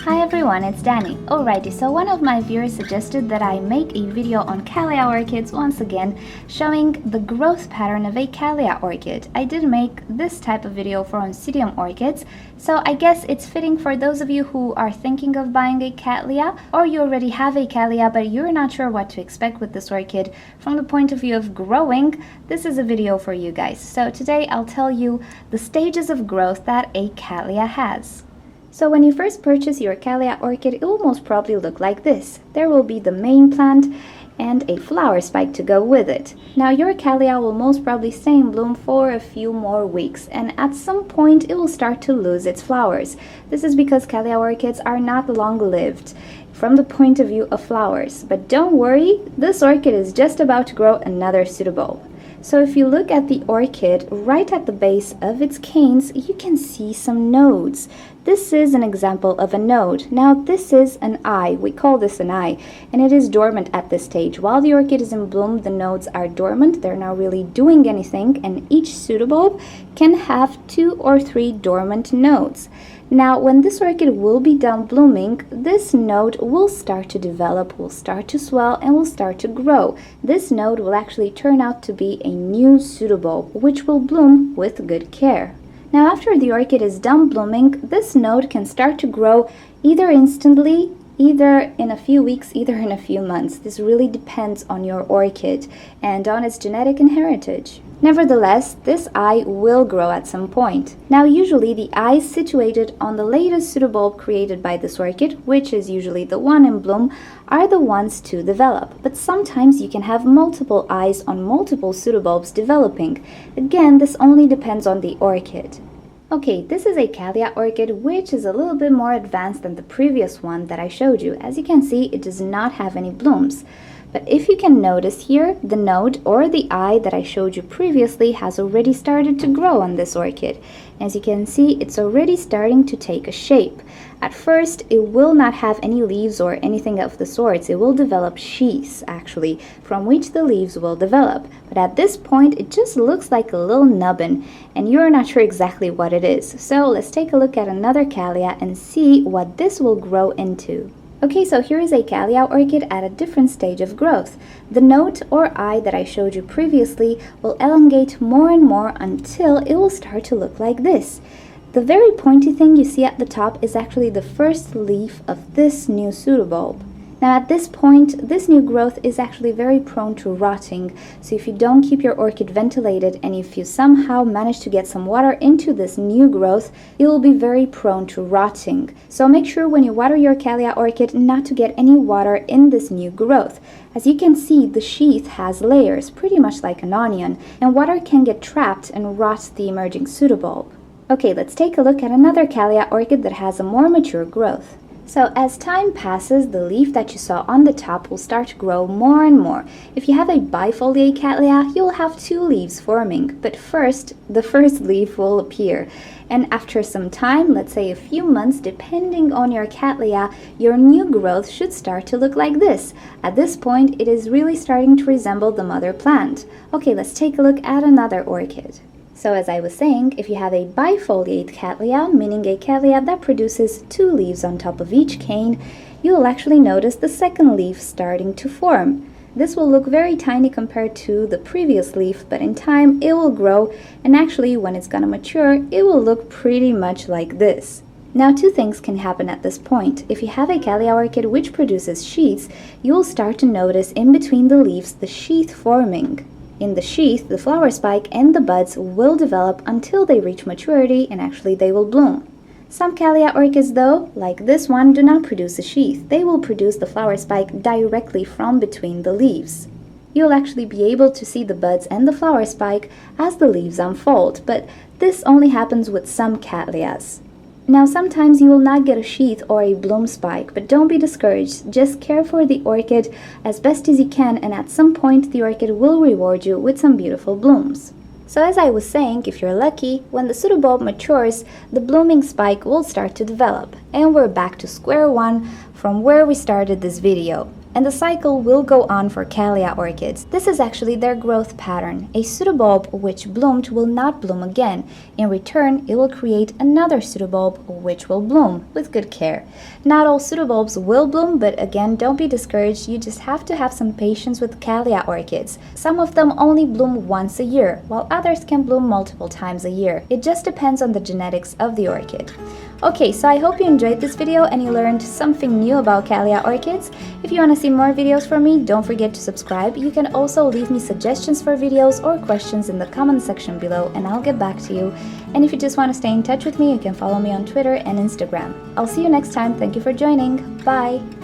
Hi everyone, it's Danny. Alrighty, so one of my viewers suggested that I make a video on Cattleya orchids once again, showing the growth pattern of a Cattleya orchid. I did make this type of video for Oncidium orchids, so I guess it's fitting for those of you who are thinking of buying a Cattleya, or you already have a Cattleya but you're not sure what to expect with this orchid from the point of view of growing. This is a video for you guys. So today I'll tell you the stages of growth that a Cattleya has. So when you first purchase your Cattleya orchid, it will most probably look like this. There will be the main plant and a flower spike to go with it. Now your Cattleya will most probably stay in bloom for a few more weeks, and at some point it will start to lose its flowers. This is because Cattleya orchids are not long-lived from the point of view of flowers. But don't worry, this orchid is just about to grow another pseudobulb. So if you look at the orchid, right at the base of its canes, you can see some nodes. This is an example of a node. Now this is an eye, we call this an eye, and it is dormant at this stage. While the orchid is in bloom, the nodes are dormant, they're not really doing anything, and each pseudobulb can have 2 or 3 dormant nodes. Now when this orchid will be done blooming, this node will start to develop, will start to swell, and will start to grow. This node will actually turn out to be a new pseudobulb, which will bloom with good care. Now after the orchid is done blooming, this node can start to grow either instantly, either in a few weeks, either in a few months. This really depends on your orchid and on its genetic heritage. Nevertheless, this eye will grow at some point. Now usually the eyes situated on the latest pseudobulb created by this orchid, which is usually the one in bloom, are the ones to develop. But sometimes you can have multiple eyes on multiple pseudobulbs developing. Again, this only depends on the orchid. Okay, this is a Cattleya orchid which is a little bit more advanced than the previous one that I showed you. As you can see, it does not have any blooms. But if you can notice here, the node or the eye that I showed you previously has already started to grow on this orchid. As you can see, it's already starting to take a shape. At first, it will not have any leaves or anything of the sorts. It will develop sheaths, actually, from which the leaves will develop. But at this point, it just looks like a little nubbin, and you're not sure exactly what it is. So let's take a look at another Cattleya and see what this will grow into. Okay, so here is a Cattleya orchid at a different stage of growth. The node or eye that I showed you previously will elongate more and more until it will start to look like this. The very pointy thing you see at the top is actually the first leaf of this new pseudobulb. Now at this point, this new growth is actually very prone to rotting, so if you don't keep your orchid ventilated and if you somehow manage to get some water into this new growth, it will be very prone to rotting. So make sure when you water your Cattleya orchid not to get any water in this new growth. As you can see, the sheath has layers, pretty much like an onion, and water can get trapped and rot the emerging pseudobulb. Okay, let's take a look at another Cattleya orchid that has a more mature growth. So as time passes, the leaf that you saw on the top will start to grow more and more. If you have a bifoliate Cattleya, you'll have 2 leaves forming, but first, the first leaf will appear. And after some time, let's say a few months, depending on your Cattleya, your new growth should start to look like this. At this point, it is really starting to resemble the mother plant. Okay, let's take a look at another orchid. So as I was saying, if you have a bifoliate Cattleya, meaning a Cattleya that produces 2 leaves on top of each cane, you will actually notice the second leaf starting to form. This will look very tiny compared to the previous leaf, but in time it will grow, and actually when it's gonna mature, it will look pretty much like this. Now 2 things can happen at this point. If you have a Cattleya orchid which produces sheaths, you will start to notice in between the leaves the sheath forming. In the sheath, the flower spike and the buds will develop until they reach maturity and actually they will bloom. Some Cattleya orchids though, like this one, do not produce a sheath. They will produce the flower spike directly from between the leaves. You'll actually be able to see the buds and the flower spike as the leaves unfold, but this only happens with some Cattleyas. Now sometimes you will not get a sheath or a bloom spike, but don't be discouraged. Just care for the orchid as best as you can, and at some point the orchid will reward you with some beautiful blooms. So as I was saying, if you're lucky, when the pseudobulb matures, the blooming spike will start to develop, and we're back to square one from where we started this video. And the cycle will go on for Cattleya orchids. This is actually their growth pattern. A pseudobulb which bloomed will not bloom again. In return, it will create another pseudobulb which will bloom with good care. Not all pseudobulbs will bloom, but again, don't be discouraged. You just have to have some patience with Cattleya orchids. Some of them only bloom once a year, while others can bloom multiple times a year. It just depends on the genetics of the orchid. Okay, so I hope you enjoyed this video and you learned something new about Cattleya orchids. If you want to see more videos from me, don't forget to subscribe. You can also leave me suggestions for videos or questions in the comment section below and I'll get back to you. And if you just want to stay in touch with me, you can follow me on Twitter and Instagram. I'll see you next time. Thank you for joining. Bye!